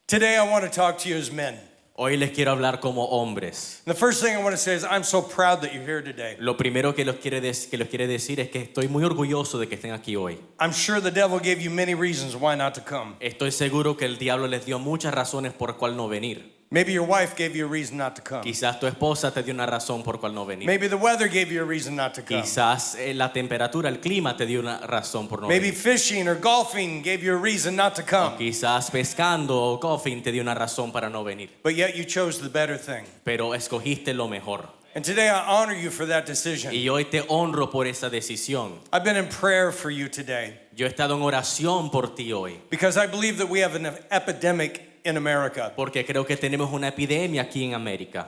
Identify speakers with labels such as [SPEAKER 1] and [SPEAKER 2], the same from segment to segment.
[SPEAKER 1] Today I want to talk to you as men.
[SPEAKER 2] Hoy les quiero hablar como hombres.
[SPEAKER 1] The first thing I want to say is I'm so proud that you're here today.
[SPEAKER 2] Lo primero que los quiere decir es que estoy muy orgulloso de que estén aquí hoy.
[SPEAKER 1] I'm sure the devil gave you many reasons why not to come.
[SPEAKER 2] Estoy seguro que el diablo les dio muchas razones por cual no venir.
[SPEAKER 1] Maybe your wife gave you a reason not to come.
[SPEAKER 2] Quizás tu esposa te dio una razón por cual no venir.
[SPEAKER 1] Maybe the weather gave you a reason not to come.
[SPEAKER 2] Quizás la temperatura, el clima te dio una razón por no
[SPEAKER 1] Maybe
[SPEAKER 2] venir.
[SPEAKER 1] fishing or golfing gave you a reason not to come.
[SPEAKER 2] Quizás pescando o golfing te dio una razón para no venir.
[SPEAKER 1] But yet you chose the better thing.
[SPEAKER 2] Pero escogiste lo mejor.
[SPEAKER 1] And today I honor you for that decision.
[SPEAKER 2] Y hoy te honro por esa decisión.
[SPEAKER 1] I've been in prayer for you today
[SPEAKER 2] Yo he estado en oración por ti hoy.
[SPEAKER 1] because I believe that we have an epidemic in America.
[SPEAKER 2] Porque creo que tenemos una epidemia aquí en América.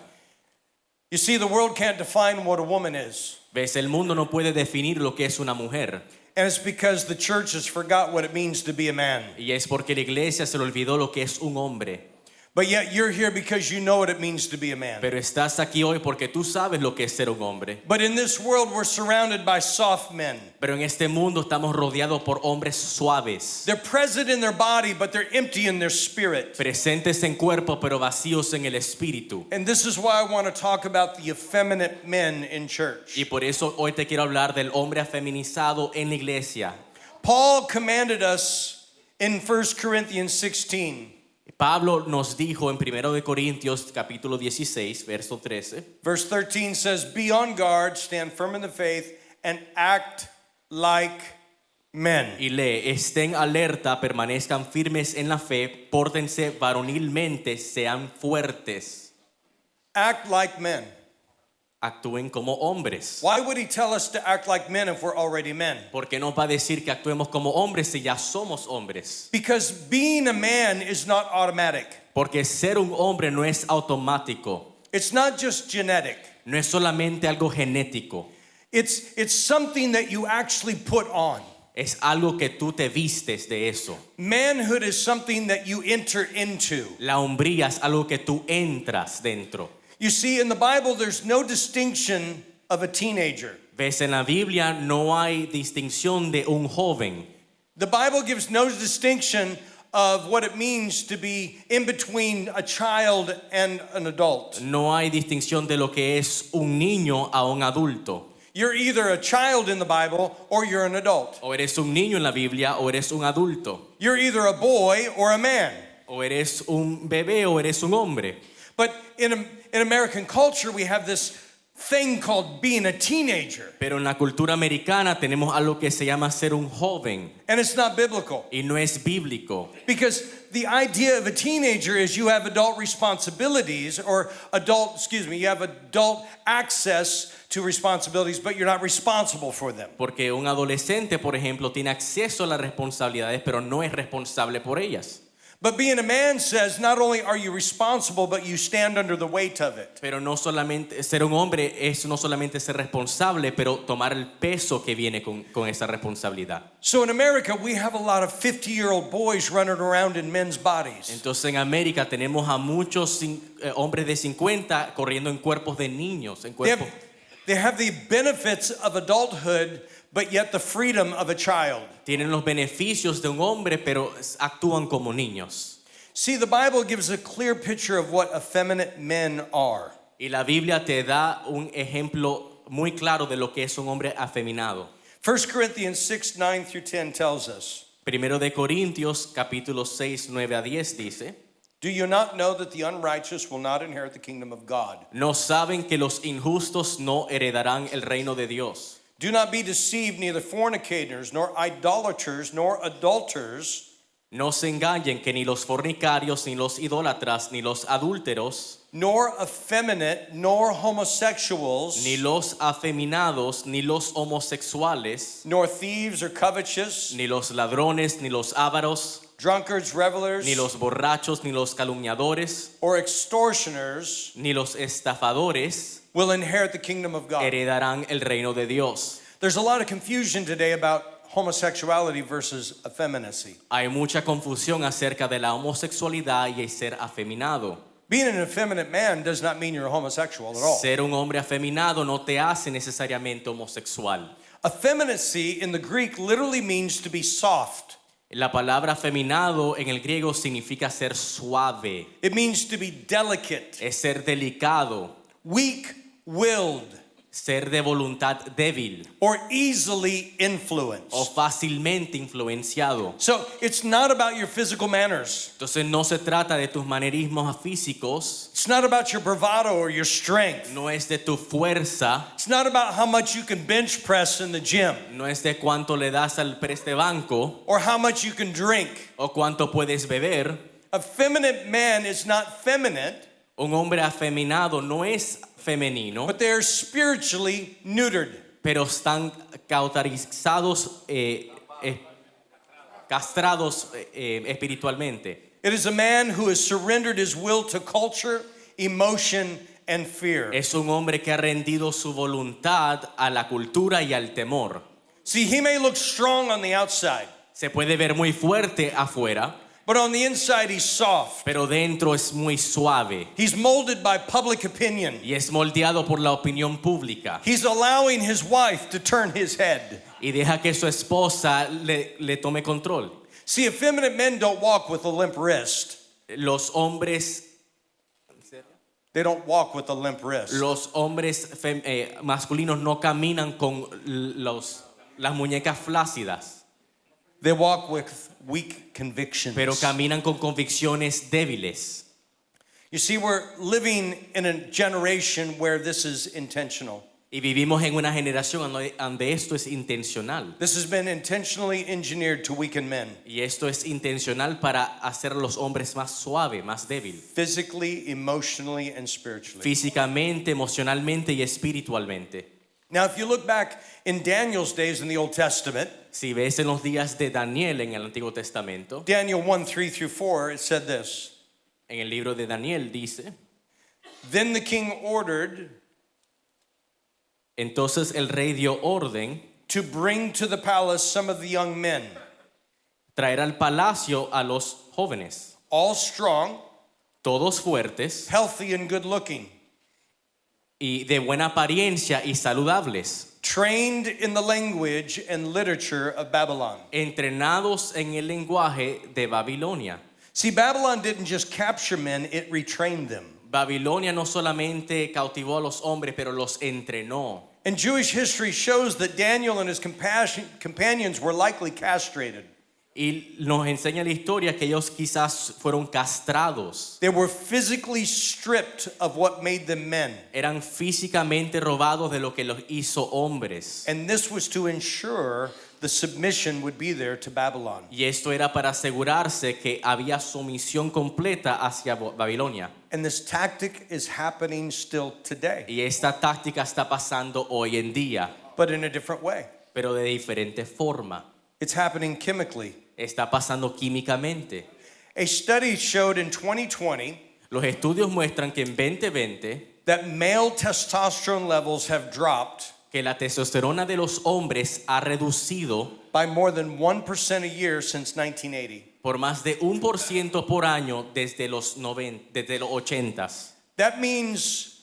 [SPEAKER 1] You see, the world can't define what a woman is.
[SPEAKER 2] Ves, el mundo no puede definir lo que es una mujer.
[SPEAKER 1] And it's because the church has forgot what it means to be a man.
[SPEAKER 2] Y es porque la iglesia se le olvidó lo que es un hombre.
[SPEAKER 1] But yet you're here because you know what it means to be a man.
[SPEAKER 2] Pero estás aquí hoy porque tú sabes lo que es ser un hombre.
[SPEAKER 1] But in this world we're surrounded by soft men.
[SPEAKER 2] Pero en este mundo estamos rodeados por hombres suaves.
[SPEAKER 1] They're present in their body, but they're empty in their spirit.
[SPEAKER 2] Presentes en cuerpo, pero vacíos en el espíritu.
[SPEAKER 1] And this is why I want to talk about the effeminate men in church.
[SPEAKER 2] Y por eso hoy te quiero hablar del hombre afeminizado en la iglesia.
[SPEAKER 1] Paul commanded us in 1 Corinthians 16.
[SPEAKER 2] Pablo nos dijo en 1 de Corintios capítulo 16, verso 13.
[SPEAKER 1] Verse 13 says, "Be on guard, stand firm in the faith, and act like men."
[SPEAKER 2] Y lee, estén alerta, permanezcan firmes en la fe, pórtense varonilmente, sean fuertes,
[SPEAKER 1] Act like men.
[SPEAKER 2] actúen como hombres.
[SPEAKER 1] Why would he tell us to act like men if we're already men?
[SPEAKER 2] ¿Por qué nos va a decir que actuemos como hombres si ya somos hombres?
[SPEAKER 1] Because being a man is not automatic.
[SPEAKER 2] Porque ser un hombre no es automático,
[SPEAKER 1] It's not just genetic.
[SPEAKER 2] no es solamente algo genético,
[SPEAKER 1] It's something that you actually put on.
[SPEAKER 2] es algo que tú te vistes de eso.
[SPEAKER 1] Manhood is something that you enter into.
[SPEAKER 2] La hombría es algo que tú entras dentro.
[SPEAKER 1] You see, in the Bible, there's no distinction of a teenager.
[SPEAKER 2] Ves, en la Biblia no hay distinción de un joven.
[SPEAKER 1] The Bible gives no distinction of what it means to be in between a child and an adult.
[SPEAKER 2] No hay distinción de lo que es un niño a un adulto.
[SPEAKER 1] You're either a child in the Bible or you're an adult.
[SPEAKER 2] O eres un niño en la Biblia o eres un adulto.
[SPEAKER 1] You're either a boy or a man.
[SPEAKER 2] O eres un bebé o eres un hombre.
[SPEAKER 1] But in American culture, we have this thing called being a teenager.
[SPEAKER 2] Pero en la cultura americana tenemos algo que se llama ser un joven.
[SPEAKER 1] And it's not biblical.
[SPEAKER 2] Y no es bíblico.
[SPEAKER 1] Because the idea of a teenager is you have adult responsibilities or you have adult access to responsibilities, but you're not responsible for them.
[SPEAKER 2] Porque un adolescente, por ejemplo, tiene acceso a las responsabilidades, pero no es responsable por ellas.
[SPEAKER 1] But being a man says not only are you responsible, but you stand under the weight of it.
[SPEAKER 2] Pero no solamente ser un hombre es no solamente ser responsable, pero tomar el peso que viene con esa responsabilidad.
[SPEAKER 1] So in America, we have a lot of 50-year-old boys running around in men's bodies.
[SPEAKER 2] Entonces en América tenemos a muchos hombres de 50 corriendo en cuerpos de niños, en cuerpos.
[SPEAKER 1] They have the benefits of adulthood, but yet the freedom of a child.
[SPEAKER 2] Tienen los beneficios de un hombre, pero actúan como niños.
[SPEAKER 1] See, the Bible gives a clear picture of what effeminate men are.
[SPEAKER 2] Y la Biblia te da un ejemplo muy claro de lo que es un hombre afeminado.
[SPEAKER 1] 1 Corinthians 6, 9 through 10 tells us,
[SPEAKER 2] Primero de Corintios, capítulo 6, 9 a 10 dice,
[SPEAKER 1] "Do you not know that the unrighteous will not inherit the kingdom of God?
[SPEAKER 2] ¿no saben que los injustos no heredarán el reino de Dios?
[SPEAKER 1] Do not be deceived, neither fornicators, nor idolaters, nor adulterers,
[SPEAKER 2] No se engañen que ni los fornicarios, ni los idólatras, ni los adúlteros,
[SPEAKER 1] nor effeminate, nor homosexuals,
[SPEAKER 2] ni los afeminados, ni los homosexuales,
[SPEAKER 1] nor thieves or covetous,
[SPEAKER 2] ni los ladrones, ni los ávaros,
[SPEAKER 1] drunkards, revelers,
[SPEAKER 2] ni los borrachos, ni los calumniadores,
[SPEAKER 1] or extortioners
[SPEAKER 2] ni los estafadores
[SPEAKER 1] will inherit the kingdom of God."
[SPEAKER 2] heredarán el reino de Dios.
[SPEAKER 1] There's a lot of confusion today about homosexuality versus effeminacy.
[SPEAKER 2] Hay mucha confusión acerca de la homosexualidad y el ser afeminado.
[SPEAKER 1] Being an effeminate man does not mean you're a homosexual at all.
[SPEAKER 2] Ser un hombre afeminado no te hace necesariamente homosexual.
[SPEAKER 1] Effeminacy in the Greek literally means to be soft.
[SPEAKER 2] La palabra afeminado en el griego significa ser suave,
[SPEAKER 1] It means to be delicate,
[SPEAKER 2] es ser delicado,
[SPEAKER 1] weak-willed,
[SPEAKER 2] ser de voluntad débil
[SPEAKER 1] or easily
[SPEAKER 2] o
[SPEAKER 1] influenced.
[SPEAKER 2] fácilmente influenciado.
[SPEAKER 1] So it's not about your physical manners.
[SPEAKER 2] Entonces no se trata de tus manerismos físicos,
[SPEAKER 1] It's not about your bravado or your strength.
[SPEAKER 2] no es de tu fuerza,
[SPEAKER 1] It's not about how much you can bench press in the gym
[SPEAKER 2] no es de cuánto le das al preste banco
[SPEAKER 1] or how much you can drink.
[SPEAKER 2] o cuánto puedes beber.
[SPEAKER 1] A feminine man is not feminine,
[SPEAKER 2] Un hombre afeminado no es femenino,
[SPEAKER 1] but they are spiritually neutered.
[SPEAKER 2] pero están cauterizados, castrados espiritualmente.
[SPEAKER 1] It is a man who has surrendered his will to culture, emotion, and fear.
[SPEAKER 2] Es un hombre que ha rendido su voluntad a la cultura y al temor.
[SPEAKER 1] See, he may look strong on the outside,
[SPEAKER 2] Se puede ver muy fuerte afuera,
[SPEAKER 1] but on the inside he's soft.
[SPEAKER 2] pero dentro es muy suave
[SPEAKER 1] He's molded by public opinion.
[SPEAKER 2] y es moldeado por la opinión pública
[SPEAKER 1] He's allowing his wife to turn his head.
[SPEAKER 2] y deja que su esposa le tome control.
[SPEAKER 1] See, effeminate men don't walk with a limp wrist.
[SPEAKER 2] Los hombres
[SPEAKER 1] They don't walk with a limp wrist.
[SPEAKER 2] masculinos no caminan con las muñecas flácidas,
[SPEAKER 1] They walk with weak convictions.
[SPEAKER 2] pero caminan con convicciones débiles.
[SPEAKER 1] You see, we're living in a generation where this is intentional.
[SPEAKER 2] Y vivimos en una generación donde esto es intencional.
[SPEAKER 1] This has been intentionally engineered to weaken men,
[SPEAKER 2] Y esto es intencional para hacer a los hombres más suaves, más débiles,
[SPEAKER 1] physically, emotionally, and spiritually.
[SPEAKER 2] físicamente, emocionalmente y espiritualmente.
[SPEAKER 1] Now, if you look back in Daniel's days in the Old Testament,
[SPEAKER 2] Si ves en los días de Daniel en el Antiguo Testamento,
[SPEAKER 1] Daniel 1:3-4, it said this.
[SPEAKER 2] en el libro de Daniel dice:
[SPEAKER 1] Then the king ordered
[SPEAKER 2] entonces el rey dio orden
[SPEAKER 1] to bring to the palace some of the young men,
[SPEAKER 2] traer al palacio a los jóvenes,
[SPEAKER 1] all strong,
[SPEAKER 2] todos fuertes
[SPEAKER 1] healthy, and good looking,
[SPEAKER 2] y de buena apariencia y saludables,
[SPEAKER 1] trained in the language and literature of Babylon.
[SPEAKER 2] entrenados en el lenguaje de Babilonia.
[SPEAKER 1] See, Babylon didn't just capture men, it retrained them.
[SPEAKER 2] Babilonia no solamente cautivó a los hombres, pero los entrenó.
[SPEAKER 1] And Jewish history shows that Daniel and his companions were likely castrated.
[SPEAKER 2] Y nos enseña la historia que ellos quizás fueron castrados,
[SPEAKER 1] They were physically stripped of what made them men.
[SPEAKER 2] eran físicamente robados de lo que los hizo hombres.
[SPEAKER 1] And this was to ensure the submission would be there to Babylon.
[SPEAKER 2] Y esto era para asegurarse que había sumisión completa hacia Babilonia.
[SPEAKER 1] And this tactic is happening still today,
[SPEAKER 2] Y esta táctica está pasando hoy en día,
[SPEAKER 1] but in a different way.
[SPEAKER 2] pero de diferente forma.
[SPEAKER 1] It's happening chemically.
[SPEAKER 2] Está pasando químicamente.
[SPEAKER 1] A study showed in 2020
[SPEAKER 2] Los estudios muestran que en 2020
[SPEAKER 1] that male testosterone levels have dropped
[SPEAKER 2] que la testosterona de los hombres ha reducido
[SPEAKER 1] by more than 1% a year since 1980.
[SPEAKER 2] por más de 1% por año desde los 80s.
[SPEAKER 1] That means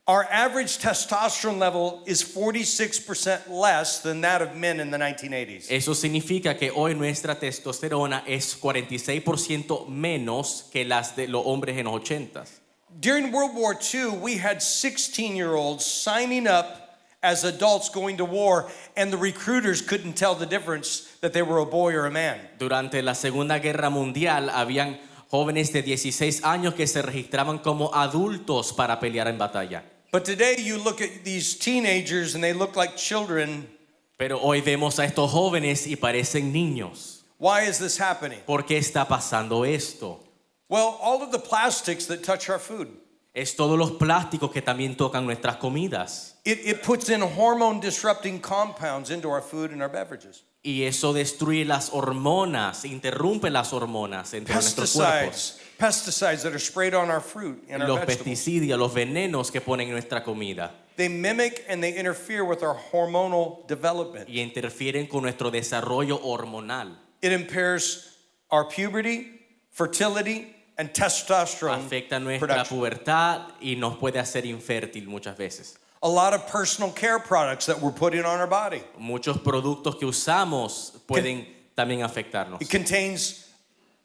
[SPEAKER 1] our average testosterone level is 46% less than that of men in the 1980s.
[SPEAKER 2] Eso significa que hoy nuestra testosterona es 46% menos que las de los hombres en los 80s.
[SPEAKER 1] During World War II, we had 16-year-olds signing up as adults going to war, and the recruiters couldn't tell the difference that they were a boy or a man.
[SPEAKER 2] Durante la Segunda Guerra Mundial habían jóvenes de 16 años que se registraban como adultos para pelear en batalla.
[SPEAKER 1] But today you look at these teenagers and they look like children.
[SPEAKER 2] Pero hoy vemos a estos jóvenes y parecen niños.
[SPEAKER 1] Why is this happening?
[SPEAKER 2] ¿Por qué está pasando esto?
[SPEAKER 1] Well, all of the plastics that touch our food.
[SPEAKER 2] Es todos los plásticos que también tocan nuestras comidas.
[SPEAKER 1] It puts in hormone disrupting compounds into our food and our beverages.
[SPEAKER 2] Y eso destruye las hormonas, interrumpe las hormonas entre nuestros cuerpos.
[SPEAKER 1] Pesticides that are sprayed on our fruit and our
[SPEAKER 2] Los
[SPEAKER 1] vegetables.
[SPEAKER 2] pesticidas, los venenos que ponen en nuestra comida.
[SPEAKER 1] They mimic and they interfere with our hormonal development.
[SPEAKER 2] Y interfieren con nuestro desarrollo hormonal.
[SPEAKER 1] It impairs our puberty, fertility, and testosterone
[SPEAKER 2] Afecta nuestra
[SPEAKER 1] production.
[SPEAKER 2] pubertad y nos puede hacer infértil muchas veces.
[SPEAKER 1] A lot of personal care products that we're putting on our body
[SPEAKER 2] Muchos productos que usamos pueden también afectarnos.
[SPEAKER 1] It contains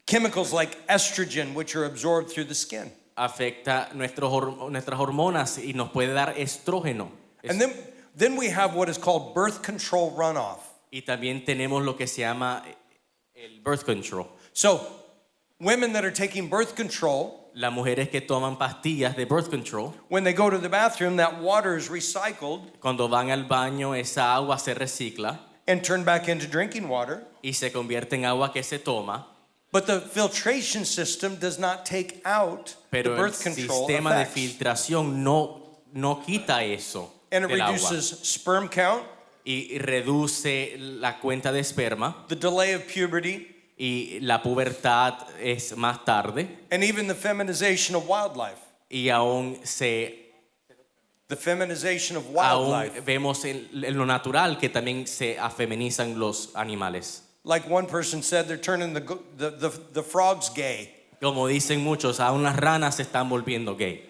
[SPEAKER 1] chemicals like estrogen, which are absorbed through the skin.
[SPEAKER 2] Afecta nuestras hormonas y nos puede dar estrógeno.
[SPEAKER 1] And then we have what is called birth control runoff.
[SPEAKER 2] Y también tenemos lo que se llama el birth control.
[SPEAKER 1] So, women that are taking birth control,
[SPEAKER 2] Las mujeres que toman pastillas de birth control,
[SPEAKER 1] when they go to the bathroom, that water is recycled
[SPEAKER 2] cuando van al baño, esa agua se recicla
[SPEAKER 1] and turned back into drinking water.
[SPEAKER 2] y se convierte en agua que se toma,
[SPEAKER 1] But the filtration system does not take out the
[SPEAKER 2] pero el
[SPEAKER 1] birth control
[SPEAKER 2] sistema de
[SPEAKER 1] effects.
[SPEAKER 2] filtración no quita eso
[SPEAKER 1] And it
[SPEAKER 2] del agua
[SPEAKER 1] reduces sperm count,
[SPEAKER 2] y reduce la cuenta de esperma
[SPEAKER 1] the delay of puberty,
[SPEAKER 2] y la pubertad es más tarde
[SPEAKER 1] and even the feminization of wildlife.
[SPEAKER 2] y aún
[SPEAKER 1] The feminization of
[SPEAKER 2] aún
[SPEAKER 1] wildlife.
[SPEAKER 2] vemos en lo natural que también se afeminizan los animales.
[SPEAKER 1] Like one person said, they're turning the frogs gay.
[SPEAKER 2] Como dicen muchos, aún las ranas se están volviendo gay.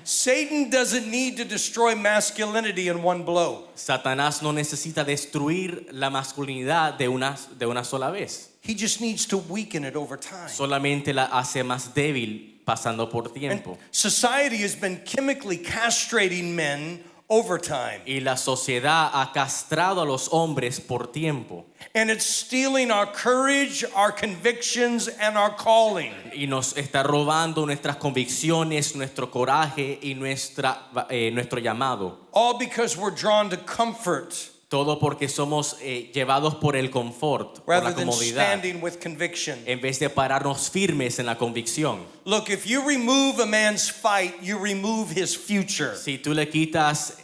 [SPEAKER 1] Satan doesn't need to destroy masculinity in one blow.
[SPEAKER 2] Satanás no necesita destruir la masculinidad de una sola vez.
[SPEAKER 1] He just needs to weaken it over time.
[SPEAKER 2] Solamente la hace más débil pasando por
[SPEAKER 1] And
[SPEAKER 2] tiempo.
[SPEAKER 1] society has been chemically castrating men over time.
[SPEAKER 2] Y la sociedad ha castrado a los hombres por tiempo.
[SPEAKER 1] And it's stealing our courage, our convictions, and our calling.
[SPEAKER 2] Y nos está robando nuestras convicciones, nuestro coraje y nuestro llamado.
[SPEAKER 1] All because we're drawn to comfort
[SPEAKER 2] Todo porque somos llevados por el confort, por
[SPEAKER 1] rather
[SPEAKER 2] la
[SPEAKER 1] than
[SPEAKER 2] comodidad,
[SPEAKER 1] standing with conviction.
[SPEAKER 2] en vez de pararnos firmes en la convicción.
[SPEAKER 1] Look, if you remove a man's fight, you remove his future.
[SPEAKER 2] Si tú le quitas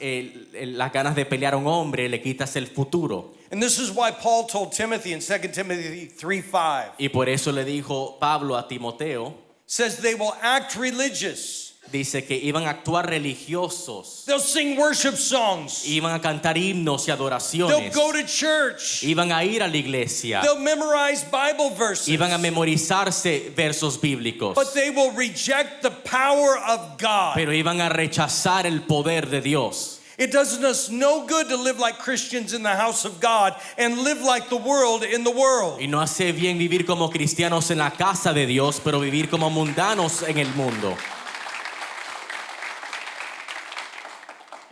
[SPEAKER 2] las ganas de pelear a un hombre, le quitas el futuro.
[SPEAKER 1] And this is why Paul told Timothy in 2 Timothy 3:5,
[SPEAKER 2] Y por eso le dijo Pablo a Timoteo,
[SPEAKER 1] says they will act religious.
[SPEAKER 2] dice que iban a actuar religiosos,
[SPEAKER 1] They'll sing worship songs.
[SPEAKER 2] iban a cantar himnos y
[SPEAKER 1] They'll
[SPEAKER 2] adoraciones,
[SPEAKER 1] go to church.
[SPEAKER 2] iban a ir a la iglesia,
[SPEAKER 1] They'll memorize Bible verses.
[SPEAKER 2] iban a memorizarse versos bíblicos,
[SPEAKER 1] But they will reject the power of God.
[SPEAKER 2] pero iban a rechazar el poder de Dios.
[SPEAKER 1] It does us no good to live like Christians in the house of God and live like the world in the world.
[SPEAKER 2] Y no hace bien vivir como cristianos en la casa de Dios, pero vivir como mundanos en el mundo.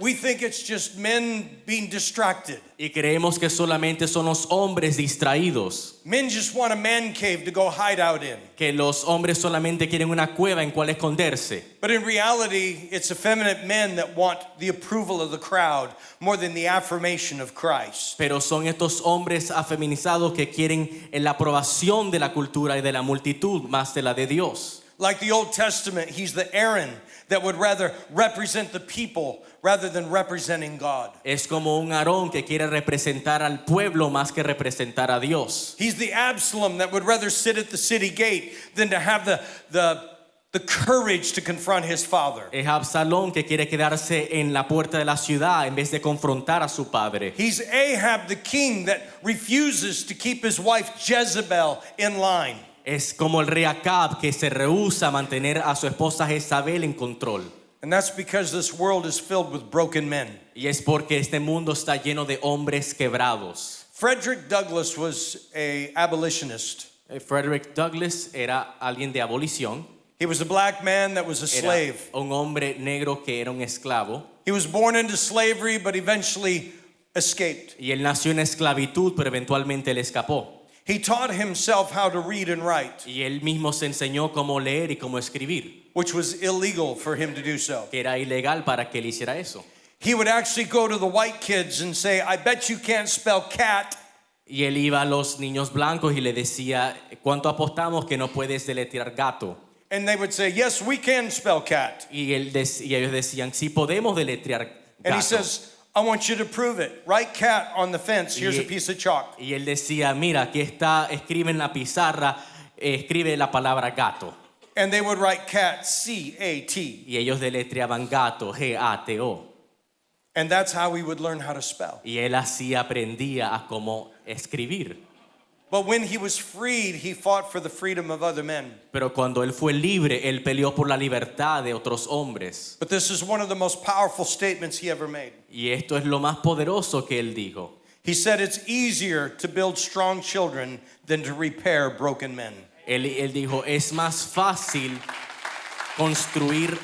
[SPEAKER 1] We think it's just men being distracted.
[SPEAKER 2] Y creemos que solamente son los hombres distraídos,
[SPEAKER 1] Men just want a man cave to go hide out in.
[SPEAKER 2] que los hombres solamente quieren una cueva en cual esconderse.
[SPEAKER 1] But in reality, it's effeminate men that want the approval of the crowd more than the affirmation of Christ.
[SPEAKER 2] Pero son estos hombres afeminizados que quieren la aprobación de la cultura y de la multitud más de la de Dios.
[SPEAKER 1] Like the Old Testament, he's the Aaron that would rather represent the people rather than representing God.
[SPEAKER 2] Es como un Aarón que quiere representar al pueblo más que representar a Dios.
[SPEAKER 1] He's the Absalom that would rather sit at the city gate than to have the courage to confront his father.
[SPEAKER 2] Es Absalón que quiere quedarse en la puerta de la ciudad en vez de confrontar a su padre.
[SPEAKER 1] He's Ahab the king that refuses to keep his wife Jezebel in line.
[SPEAKER 2] Es como el rey Acab que se rehúsa a mantener a su esposa Jezabel en control.
[SPEAKER 1] And that's because this world is filled with broken men.
[SPEAKER 2] Y es porque este mundo está lleno de hombres quebrados.
[SPEAKER 1] Frederick Douglass was an abolitionist.
[SPEAKER 2] Frederick Douglass era alguien de abolición.
[SPEAKER 1] He was a black man that was a
[SPEAKER 2] Era
[SPEAKER 1] slave.
[SPEAKER 2] un hombre negro que era un esclavo.
[SPEAKER 1] He was born into slavery, but eventually escaped.
[SPEAKER 2] Y él nació en esclavitud, pero eventualmente él escapó.
[SPEAKER 1] He taught himself how to read and write,
[SPEAKER 2] Y él mismo se enseñó cómo leer y cómo escribir,
[SPEAKER 1] which was illegal for him to do so.
[SPEAKER 2] que era ilegal para que él hiciera eso.
[SPEAKER 1] He would actually go to the white kids and say, I bet you can't spell cat.
[SPEAKER 2] Y él iba a los niños blancos y le decía, ¿cuánto apostamos que no puedes deletrear gato?
[SPEAKER 1] And they would say, yes, we can spell cat.
[SPEAKER 2] Y ellos decían, sí podemos deletrear
[SPEAKER 1] And he
[SPEAKER 2] gato.
[SPEAKER 1] says, I want you to prove it. Write cat on the fence. Here's a piece of chalk.
[SPEAKER 2] Y él decía, mira, aquí está, escribe en la pizarra, escribe la palabra gato.
[SPEAKER 1] And they would write cat, C-A-T.
[SPEAKER 2] Y ellos deletreaban gato, G-A-T-O.
[SPEAKER 1] And that's how we would learn how to spell.
[SPEAKER 2] Y él así aprendía a cómo escribir.
[SPEAKER 1] But when he was freed, he fought for the freedom of other men.
[SPEAKER 2] Pero cuando él fue libre, él peleó por la libertad de otros hombres.
[SPEAKER 1] But this is one of the most powerful statements he ever made.
[SPEAKER 2] Y esto es lo más poderoso que él dijo.
[SPEAKER 1] He said it's easier to build strong children than to repair broken men.
[SPEAKER 2] Él dijo, es más fácil construir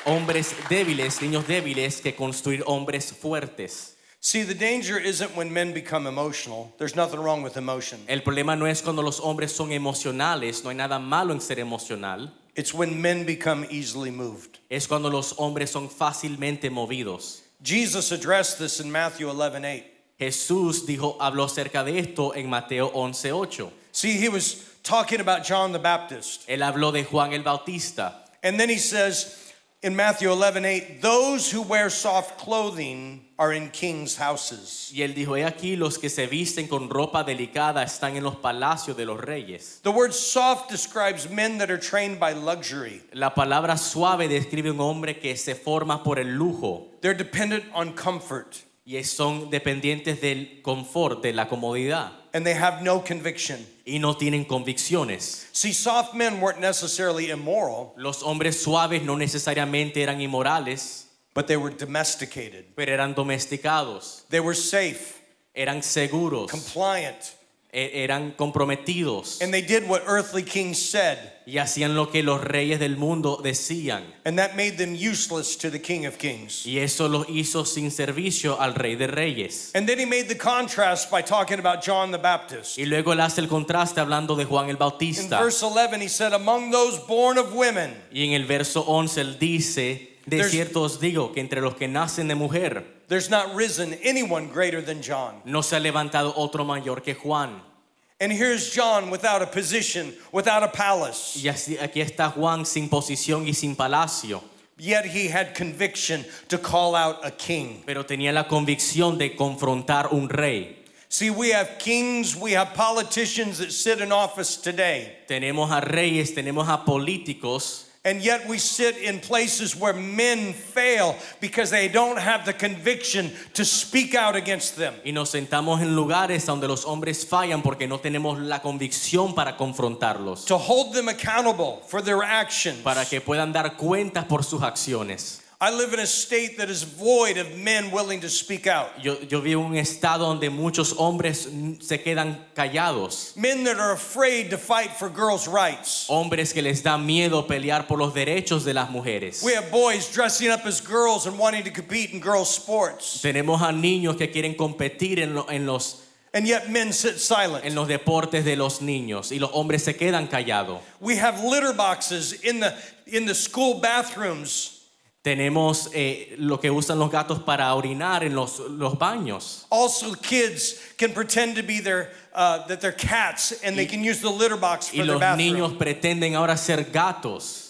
[SPEAKER 2] hombres débiles, niños débiles, que construir hombres fuertes.
[SPEAKER 1] See, the danger isn't when men become emotional. There's nothing wrong with emotion.
[SPEAKER 2] El problema no es cuando los hombres son emocionales, no hay nada malo en ser emocional.
[SPEAKER 1] It's when men become easily moved.
[SPEAKER 2] Es cuando los hombres son fácilmente movidos.
[SPEAKER 1] Jesus addressed this in Matthew 11:8.
[SPEAKER 2] Jesús habló acerca de esto en Mateo 11:8.
[SPEAKER 1] See, he was talking about John the Baptist.
[SPEAKER 2] Él habló de Juan el Bautista.
[SPEAKER 1] And then he says in Matthew 11:8, those who wear soft clothing are in kings' houses.
[SPEAKER 2] Y él dijo, he aquí los que se visten con ropa delicada están en los palacios de los reyes.
[SPEAKER 1] The word soft describes men that are trained by luxury.
[SPEAKER 2] La palabra suave describe un hombre que se forma por el lujo
[SPEAKER 1] They're dependent on comfort,
[SPEAKER 2] y son dependientes del confort, de la comodidad,
[SPEAKER 1] and they have no conviction.
[SPEAKER 2] y no tienen convicciones.
[SPEAKER 1] See, soft men weren't necessarily immoral,
[SPEAKER 2] Los hombres suaves no necesariamente eran inmorales,
[SPEAKER 1] but they were domesticated.
[SPEAKER 2] pero eran domesticados,
[SPEAKER 1] They were safe,
[SPEAKER 2] eran seguros,
[SPEAKER 1] compliant,
[SPEAKER 2] eran comprometidos
[SPEAKER 1] and they did what earthly kings said,
[SPEAKER 2] y hacían lo que los reyes del mundo decían.
[SPEAKER 1] and that made them useless to the King of Kings.
[SPEAKER 2] Y eso los hizo sin servicio al Rey de Reyes.
[SPEAKER 1] And then he made the contrast by talking about John the Baptist.
[SPEAKER 2] Y luego él hace el contraste hablando de Juan el
[SPEAKER 1] In
[SPEAKER 2] Bautista.
[SPEAKER 1] verse 11, he said, among those born of women,
[SPEAKER 2] Y en el verso 11 él dice, de
[SPEAKER 1] There's-
[SPEAKER 2] cierto os digo que entre los que nacen de mujer
[SPEAKER 1] there's not risen anyone greater than John.
[SPEAKER 2] no se ha levantado otro mayor que Juan.
[SPEAKER 1] And here's John without a position, without a palace.
[SPEAKER 2] Y aquí está Juan sin posición y sin palacio,
[SPEAKER 1] Yet he had conviction to call out a king.
[SPEAKER 2] pero tenía la convicción de confrontar un rey.
[SPEAKER 1] See, we have kings, we have politicians that sit in office today.
[SPEAKER 2] Tenemos a reyes, tenemos a políticos,
[SPEAKER 1] And yet we sit in places where men fail because they don't have the conviction to speak out against them.
[SPEAKER 2] y nos sentamos en lugares donde los hombres fallan porque no tenemos la convicción para confrontarlos,
[SPEAKER 1] To hold them accountable for their actions.
[SPEAKER 2] para que puedan dar cuentas por sus acciones.
[SPEAKER 1] I live in a state that is void of men willing to speak out.
[SPEAKER 2] Yo vivo en un estado donde muchos hombres se quedan callados.
[SPEAKER 1] Men that are afraid to fight for girls' rights.
[SPEAKER 2] Hombres que les da miedo pelear por los derechos de las mujeres.
[SPEAKER 1] We have boys dressing up as girls and wanting to compete in girls' sports.
[SPEAKER 2] Tenemos a niños que quieren competir en los
[SPEAKER 1] And yet men sit silent.
[SPEAKER 2] deportes de los niños y los hombres se quedan callados.
[SPEAKER 1] We have litter boxes in the school bathrooms.
[SPEAKER 2] Tenemos lo que usan los gatos para orinar en los baños.
[SPEAKER 1] Also, kids can pretend to be that they're cats and they can use the litter box
[SPEAKER 2] Y
[SPEAKER 1] for their
[SPEAKER 2] los niños
[SPEAKER 1] bathroom.
[SPEAKER 2] pretenden ahora ser gatos.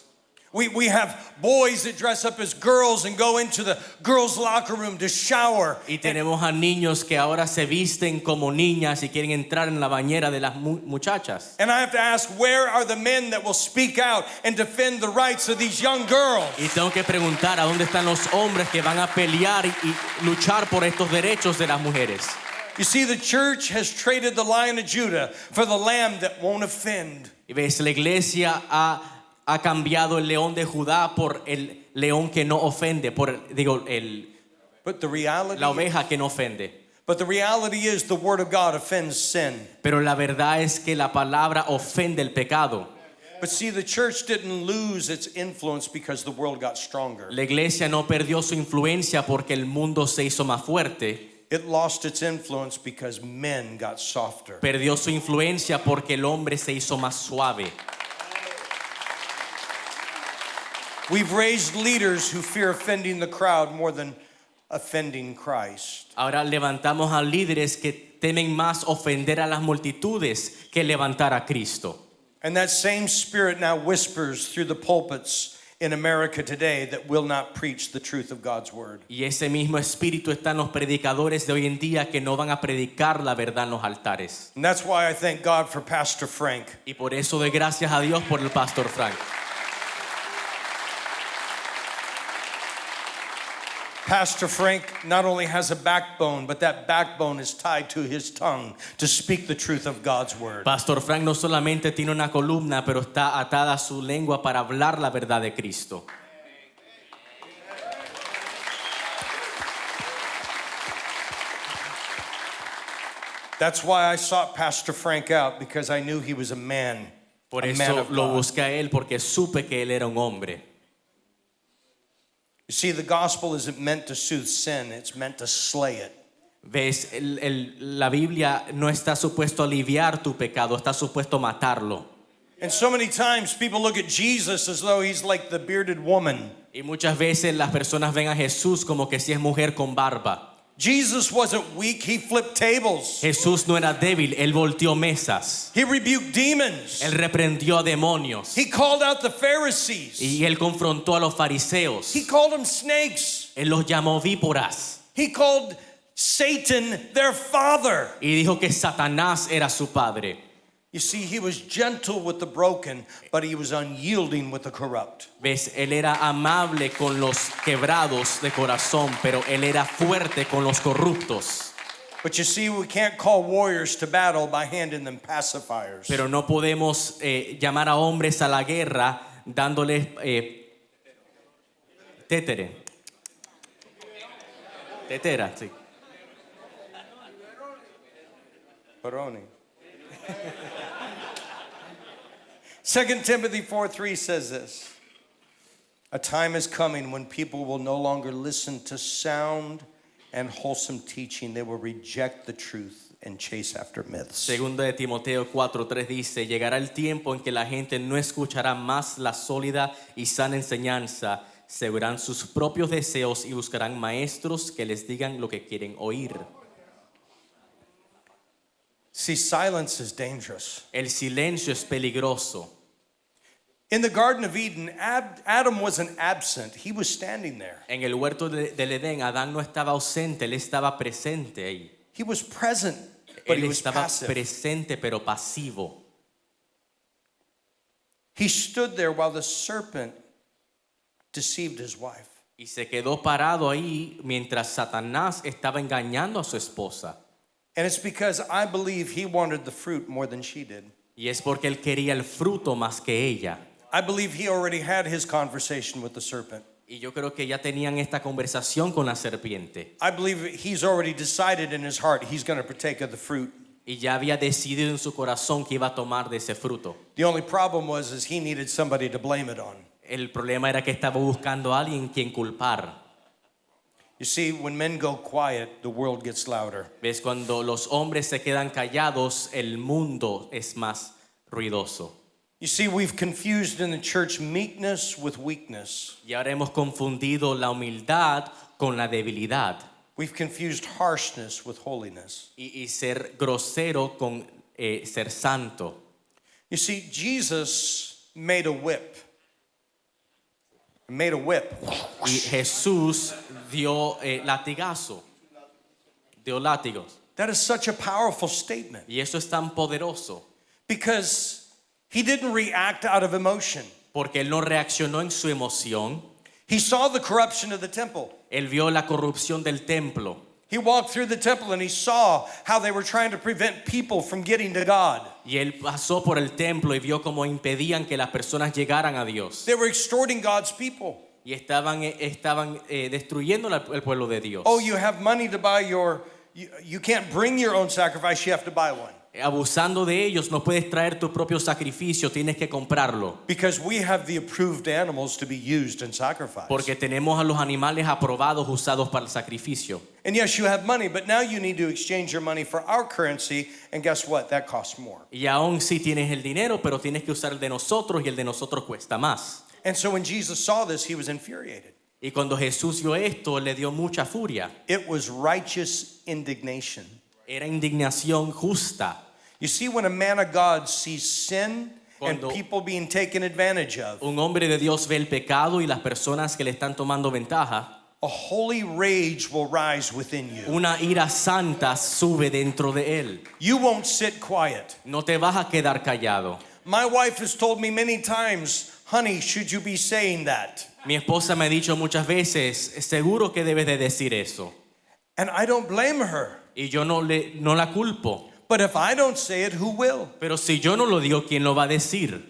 [SPEAKER 1] We have boys that dress up as girls and go into the girls' locker room to shower.
[SPEAKER 2] Y tenemos a niños que ahora se visten como niñas y quieren entrar en la bañera de las muchachas.
[SPEAKER 1] And I have to ask, where are the men that will speak out and defend the rights of these young girls?
[SPEAKER 2] Y tengo que preguntar a dónde están los hombres que van a pelear y luchar por estos derechos de las mujeres.
[SPEAKER 1] You see, the church has traded the Lion of Judah for the lamb that won't offend.
[SPEAKER 2] Y ves, la iglesia ha cambiado el león de Judá por el león que no ofende,
[SPEAKER 1] But the reality,
[SPEAKER 2] la oveja que no ofende.
[SPEAKER 1] is the word of God offends sin.
[SPEAKER 2] Pero la verdad es que la palabra ofende el pecado.
[SPEAKER 1] But see, the church didn't lose its influence because the world got stronger.
[SPEAKER 2] La iglesia no perdió su influencia porque el mundo se hizo más fuerte.
[SPEAKER 1] It lost its influence because men got softer.
[SPEAKER 2] Perdió su influencia porque el hombre se hizo más suave.
[SPEAKER 1] We've raised leaders who fear offending the crowd more than offending Christ.
[SPEAKER 2] Ahora levantamos a líderes que temen más ofender a las multitudes que levantar a Cristo.
[SPEAKER 1] And that same spirit now whispers through the pulpits in America today that will not preach the truth of God's word.
[SPEAKER 2] Y ese mismo espíritu está en los predicadores de hoy en día que no van a predicar la verdad en los altares.
[SPEAKER 1] And that's why I thank God for Pastor Frank.
[SPEAKER 2] Y por eso doy gracias a Dios por el pastor Frank.
[SPEAKER 1] Pastor Frank not only has a backbone, but that backbone is tied to his tongue to speak the truth of God's word.
[SPEAKER 2] Pastor Frank no solamente tiene una columna, pero está atada a su lengua para hablar la verdad de Cristo.
[SPEAKER 1] That's why I sought Pastor Frank out, because I knew he was a man.
[SPEAKER 2] Por
[SPEAKER 1] a man
[SPEAKER 2] eso
[SPEAKER 1] of
[SPEAKER 2] lo
[SPEAKER 1] God.
[SPEAKER 2] busqué a él, porque supe que él era un hombre.
[SPEAKER 1] You see, the gospel isn't meant to soothe sin, it's meant to slay it.
[SPEAKER 2] Ves, la Biblia no está supuesto a aliviar tu pecado, está supuesto a matarlo.
[SPEAKER 1] And so many times people look at Jesus as though he's like the bearded woman.
[SPEAKER 2] Y muchas veces las personas ven a Jesús como que si es mujer con barba.
[SPEAKER 1] Jesus wasn't weak, he flipped tables.
[SPEAKER 2] Jesús no era débil, él volteó mesas.
[SPEAKER 1] He rebuked demons.
[SPEAKER 2] Él reprendió a demonios.
[SPEAKER 1] He called out the Pharisees.
[SPEAKER 2] Y él confrontó a los fariseos.
[SPEAKER 1] He called them snakes.
[SPEAKER 2] Él los llamó víboras.
[SPEAKER 1] He called Satan their father.
[SPEAKER 2] Y dijo que Satanás era su padre.
[SPEAKER 1] You see, he was gentle with the broken, but he was unyielding with the corrupt.
[SPEAKER 2] Ves, él era amable con los quebrados de corazón, pero él era fuerte con los corruptos.
[SPEAKER 1] But you see, we can't call warriors to battle by handing them pacifiers.
[SPEAKER 2] Pero no podemos llamar a hombres a la guerra dándoles tétere. Tetera, sí.
[SPEAKER 1] Baroni. 2 Timothy 4:3 says this. A time is coming when people will no longer listen to sound and wholesome teaching. They will reject the truth and chase after myths.
[SPEAKER 2] Segunda de Timoteo 4:3 dice, llegará el tiempo en que la gente no escuchará más la sólida y sana enseñanza, seguirán sus propios deseos y buscarán maestros que les digan lo que quieren oír.
[SPEAKER 1] See, silence is dangerous.
[SPEAKER 2] El silencio es peligroso.
[SPEAKER 1] In the Garden of Eden, Adam wasn't absent. He was standing there.
[SPEAKER 2] En el huerto del Edén, Adán no estaba ausente, él estaba presente ahí.
[SPEAKER 1] He was present, but
[SPEAKER 2] Él
[SPEAKER 1] he was
[SPEAKER 2] estaba
[SPEAKER 1] passive.
[SPEAKER 2] presente pero pasivo.
[SPEAKER 1] He stood there while the serpent deceived his wife.
[SPEAKER 2] Y se quedó parado ahí mientras Satanás estaba engañando a su esposa.
[SPEAKER 1] And it's because I believe he wanted the fruit more than she did.
[SPEAKER 2] Y es porque él quería el fruto más que ella.
[SPEAKER 1] I believe he already had his conversation with the serpent.
[SPEAKER 2] Y yo creo que ya tenían esta conversación con la serpiente.
[SPEAKER 1] I believe he's already decided in his heart he's going to partake of the fruit.
[SPEAKER 2] Y ya había decidido en su corazón que iba a tomar de ese fruto.
[SPEAKER 1] The only problem was is he needed somebody to blame it on.
[SPEAKER 2] El problema era que estaba buscando a alguien quien culpar.
[SPEAKER 1] You see, when men go quiet, the world gets louder.
[SPEAKER 2] ¿Ves? Cuando los hombres se quedan callados, el mundo es más ruidoso.
[SPEAKER 1] You see, we've confused in the church meekness with weakness.
[SPEAKER 2] Y ahora hemos confundido la humildad con la debilidad.
[SPEAKER 1] We've confused harshness with holiness.
[SPEAKER 2] Y ser grosero con ser santo.
[SPEAKER 1] You see, Jesus made a whip. Made a whip.
[SPEAKER 2] Y Jesús dio latigazo, dio látigos.
[SPEAKER 1] That is such a powerful statement
[SPEAKER 2] Y eso es tan poderoso
[SPEAKER 1] because he didn't react out of emotion.
[SPEAKER 2] porque él no reaccionó en su emoción.
[SPEAKER 1] He saw the corruption of the temple.
[SPEAKER 2] Él vio la corrupción del templo.
[SPEAKER 1] He walked through the temple and he saw how they were trying to prevent people from getting to God.
[SPEAKER 2] Y él pasó por el templo y vio cómo impedían que las personas llegaran a Dios.
[SPEAKER 1] They were extorting God's people.
[SPEAKER 2] Y estaban destruyendo el pueblo de Dios.
[SPEAKER 1] Oh, you have money to buy you can't bring your own sacrifice, you have to buy one.
[SPEAKER 2] Abusando de ellos, no puedes traer tu propio sacrificio, tienes que comprarlo.
[SPEAKER 1] Because we have the approved animals to be used in sacrifice.
[SPEAKER 2] Porque tenemos a los animales aprobados usados para el sacrificio.
[SPEAKER 1] And yes, you have money, but now you need to exchange your money for our currency, and guess what? That costs more.
[SPEAKER 2] Y aún sí tienes el dinero, pero tienes que usar el de nosotros y el de nosotros cuesta más.
[SPEAKER 1] And so when Jesus saw this, he was infuriated.
[SPEAKER 2] Y cuando Jesús vio esto, le dio mucha furia.
[SPEAKER 1] It was righteous indignation.
[SPEAKER 2] Era indignación justa.
[SPEAKER 1] You see, when a man of God sees sin and
[SPEAKER 2] Cuando
[SPEAKER 1] people being taken advantage of,
[SPEAKER 2] un hombre de Dios ve el pecado y las personas que le están tomando ventaja,
[SPEAKER 1] a holy rage will rise within you.
[SPEAKER 2] una ira santa sube dentro de él.
[SPEAKER 1] You won't sit quiet.
[SPEAKER 2] No te vas a quedar callado.
[SPEAKER 1] My wife has told me many times, honey, should you be saying that?
[SPEAKER 2] Mi esposa me ha dicho muchas veces, seguro que debes de decir eso.
[SPEAKER 1] And I don't blame her.
[SPEAKER 2] Y yo no la culpo.
[SPEAKER 1] But if I don't say it, who will?
[SPEAKER 2] Pero si yo no lo digo, ¿quién lo va a decir?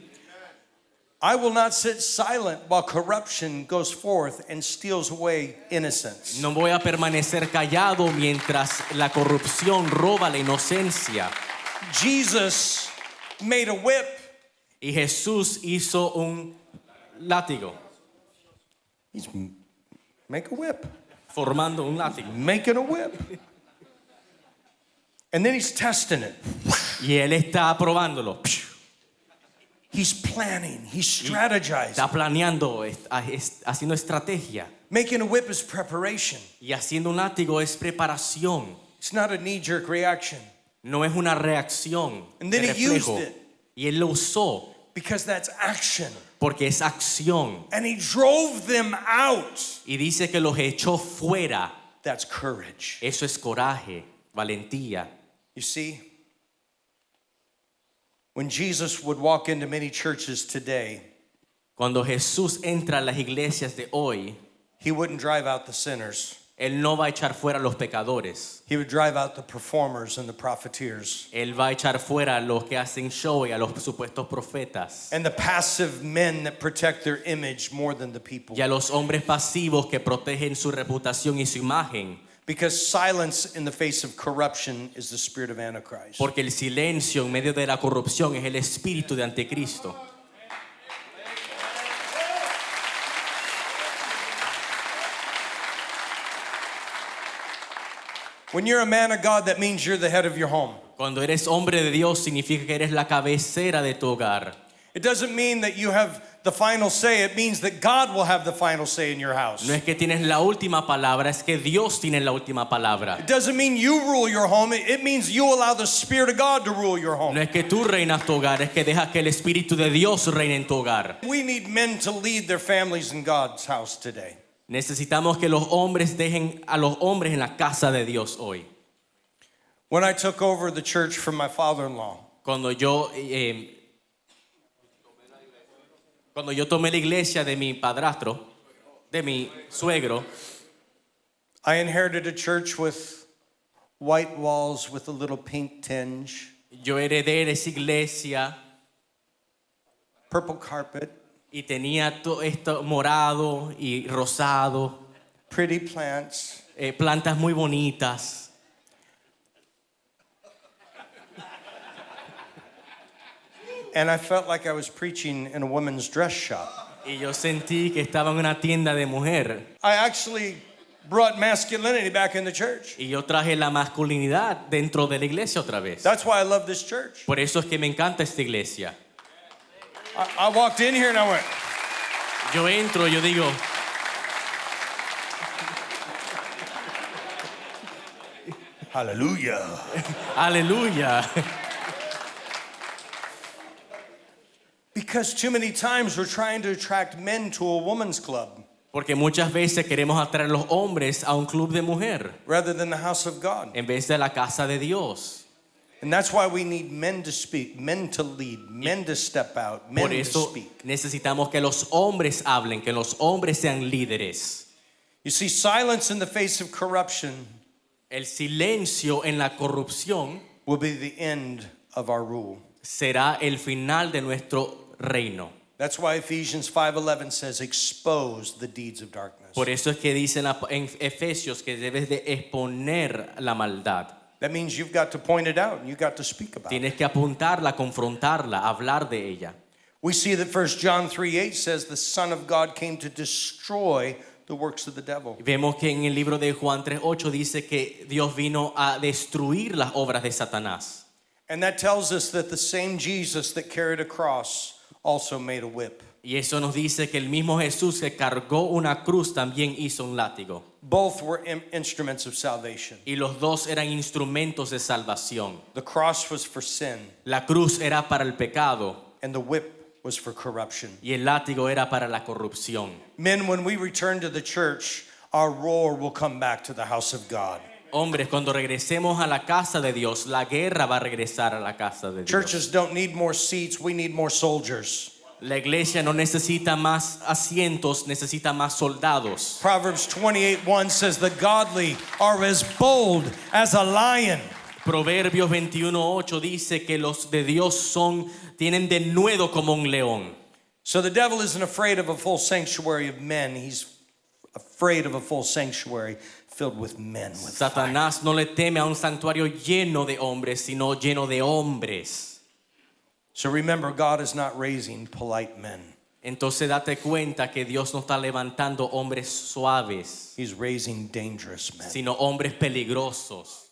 [SPEAKER 1] I will not sit silent while corruption goes forth and steals away innocence.
[SPEAKER 2] No voy a permanecer callado mientras la corrupción roba la inocencia.
[SPEAKER 1] Jesus made a whip.
[SPEAKER 2] Y Jesús hizo un látigo,
[SPEAKER 1] He's make a whip.
[SPEAKER 2] formando un látigo.
[SPEAKER 1] Making a whip. And then he's testing it.
[SPEAKER 2] Y él está probándolo.
[SPEAKER 1] He's planning. He's strategizing.
[SPEAKER 2] Está planeando, haciendo estrategia.
[SPEAKER 1] Making a whip is preparation.
[SPEAKER 2] Y haciendo un látigo es preparación.
[SPEAKER 1] It's not a knee-jerk reaction.
[SPEAKER 2] No es una reacción
[SPEAKER 1] And
[SPEAKER 2] de
[SPEAKER 1] then he used
[SPEAKER 2] reflejo.
[SPEAKER 1] it.
[SPEAKER 2] Y él lo usó
[SPEAKER 1] Because that's action.
[SPEAKER 2] porque es acción.
[SPEAKER 1] And he drove them out.
[SPEAKER 2] Y dice que los echó fuera.
[SPEAKER 1] That's courage.
[SPEAKER 2] Eso es coraje, valentía.
[SPEAKER 1] You see, when Jesus would walk into many churches today,
[SPEAKER 2] Cuando Jesús entra a las iglesias de hoy,
[SPEAKER 1] he wouldn't drive out the sinners.
[SPEAKER 2] él no va a echar fuera a los pecadores.
[SPEAKER 1] He would drive out the performers and the profiteers.
[SPEAKER 2] Él va a echar fuera a los que hacen show y a los supuestos profetas.
[SPEAKER 1] And the passive men that protect their image more than the people.
[SPEAKER 2] Y a los hombres pasivos que protegen su reputación y su imagen.
[SPEAKER 1] Because silence in the face of corruption is the spirit of Antichrist.
[SPEAKER 2] Porque el silencio en medio de la corrupción es el espíritu de Anticristo.
[SPEAKER 1] When you're a man of God, that means you're the head of your home.
[SPEAKER 2] Cuando eres hombre de Dios significa que eres la cabecera de tu hogar.
[SPEAKER 1] It doesn't mean that you have the final say. It means that God will have the final say in your house.
[SPEAKER 2] No es que tienes la última palabra, es que Dios tiene la última palabra.
[SPEAKER 1] It doesn't mean you rule your home. It means you allow the Spirit of God to rule your home.
[SPEAKER 2] No es que tú reinas tu hogar, es que dejas que el Espíritu de Dios reine en tu hogar.
[SPEAKER 1] We need men to lead their families in God's house today.
[SPEAKER 2] Necesitamos que los hombres dejen a los hombres en la casa de Dios hoy.
[SPEAKER 1] When I took over the church from my father-in-law,
[SPEAKER 2] Cuando yo tomé la iglesia de mi padrastro, de mi suegro,
[SPEAKER 1] I inherited a church with white walls with a little pink tinge,
[SPEAKER 2] yo heredé esa iglesia
[SPEAKER 1] purple carpet,
[SPEAKER 2] y tenía todo esto morado y rosado,
[SPEAKER 1] pretty plants.
[SPEAKER 2] plantas muy bonitas.
[SPEAKER 1] And I felt like I was preaching in a woman's dress shop.
[SPEAKER 2] Y yo sentí que estaba en una tienda de mujer.
[SPEAKER 1] I actually brought masculinity back in the church.
[SPEAKER 2] Y yo traje la masculinidad dentro de la iglesia otra vez.
[SPEAKER 1] That's why I love this church.
[SPEAKER 2] Por eso es que me encanta esta iglesia.
[SPEAKER 1] I walked in here and I went,
[SPEAKER 2] Yo entro, yo digo,
[SPEAKER 1] hallelujah.
[SPEAKER 2] aleluya.
[SPEAKER 1] Because too many times we're trying to attract men to a woman's club
[SPEAKER 2] Porque muchas veces queremos atraer a los hombres a un club de mujer
[SPEAKER 1] rather than the house of God.
[SPEAKER 2] en vez de la casa de Dios.
[SPEAKER 1] And that's why we need men to speak, men to lead, men to step out, men
[SPEAKER 2] Por
[SPEAKER 1] to
[SPEAKER 2] eso
[SPEAKER 1] speak.
[SPEAKER 2] necesitamos que los hombres hablen, que los hombres sean líderes.
[SPEAKER 1] You see, silence in the face of corruption
[SPEAKER 2] El silencio en la corrupción
[SPEAKER 1] will be the end of our rule.
[SPEAKER 2] será el final de nuestro reino.
[SPEAKER 1] That's why Ephesians 5:11 says, expose the deeds of darkness.
[SPEAKER 2] Por eso es que dicen en Efesios que debes de exponer la maldad.
[SPEAKER 1] That means you've got to point it out and you've got to speak about it.
[SPEAKER 2] Tienes que apuntarla, confrontarla, hablar de ella.
[SPEAKER 1] We see that 1 John 3:8 says the Son of God came to destroy the works of the devil.
[SPEAKER 2] Vemos que en el libro de Juan 3:8 dice que Dios vino a destruir las obras de Satanás.
[SPEAKER 1] And that tells us that the same Jesus that carried a cross also made a whip.
[SPEAKER 2] Y eso nos dice que el mismo Jesús que cargó una cruz también hizo un látigo.
[SPEAKER 1] Both were instruments of salvation.
[SPEAKER 2] Y los dos eran instrumentos de salvación.
[SPEAKER 1] The cross was for sin
[SPEAKER 2] La cruz era para el pecado
[SPEAKER 1] and the whip was for corruption.
[SPEAKER 2] y el látigo era para la corrupción.
[SPEAKER 1] Men, when we return to the church, our roar will come back to the house of God.
[SPEAKER 2] Hombres, cuando regresemos a la casa de Dios, la guerra va a regresar a la casa de Dios.
[SPEAKER 1] Churches don't need more seats, we need more soldiers.
[SPEAKER 2] La iglesia no necesita más asientos, necesita más soldados.
[SPEAKER 1] Proverbs 28:1 says, the godly are as bold as a lion.
[SPEAKER 2] Proverbios 21:8 dice que los de Dios tienen denuedo como un león.
[SPEAKER 1] So the devil isn't afraid of a full sanctuary of men. He's afraid of a full sanctuary filled with men with fire.
[SPEAKER 2] Satanás no le teme a un santuario lleno de hombres, sino lleno de hombres.
[SPEAKER 1] So remember, God is not raising polite men.
[SPEAKER 2] Entonces date cuenta que Dios no está levantando hombres suaves,
[SPEAKER 1] He's raising dangerous men.
[SPEAKER 2] sino hombres peligrosos.